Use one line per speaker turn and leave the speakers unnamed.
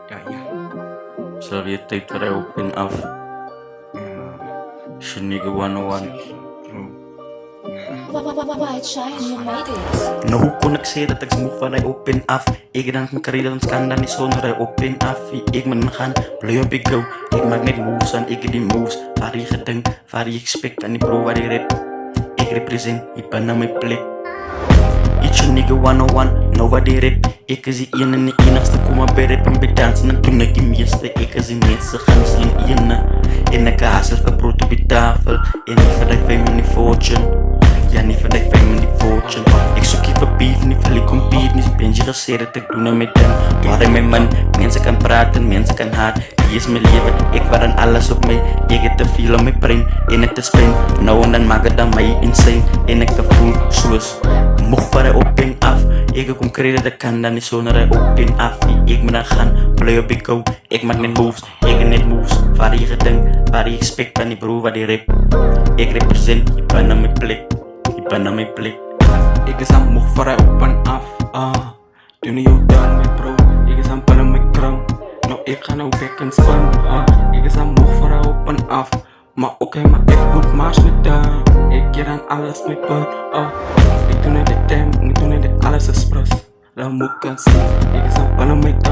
Ja, ja.
Zal je tape waar hij op en af. Shenigga 101.
White Shine, you made it.
Nou, hoe kon ik zeggen dat ik smoeg waar hij op en af? Ik denk mijn carrière dan kan dan niet zonder hij op en af. Ik moet me gaan, play up ik go. Ik maak net moves en ik die moves. Waar je gedenkt, waar je expect en die bro waar je rap. Ik represent, ik ben naar mijn plek. It's nigga 101, nobody rap. Ik is die ene en de enigste, kom maar bij rap en bij dansen. En toen ik die meeste, ik is die mensen gaan slim ene. En ik haast zelf brood op die tafel. En niet van die fame en die fortune. Ja, niet van die fame en die fortune. Ik zoek hier voor beef, niet van die compete. Niet ben je gezegd dat ik doe nou met hem. Maar in mijn man, mensen kan praten, mensen kan haat. Die is mijn leven, ik waren alles op mij. Ik heb te veel op mijn brein, en het te spin. Nou en dan maak het dan mij insane. En ik te voel zoals mocht waar hij op en af. Ik kom krijgen dat kan dan niet zo naar hij op en af. Ik moet dan gaan, play up ik go. Ik maak net moves, ik heb net moves. Waar je gedenkt, waar je expect aan die bro, waar die rap. Ik represent, ik ben naar mijn plek. Ik ben naar mijn plek.
Ik is aan mocht voor hij op en af. Doe niet jou down met bro. Ik is aan pannen met krang. Nou ik ga nou back en spun. Ik is aan mocht voor hij op en af. Maar oké, maar ik moet maas met daar. Ik keer aan alles met bud. Ik doe net de time, ik doe net alles expres. Dan moet ik gaan zien. Ik is aan pannen met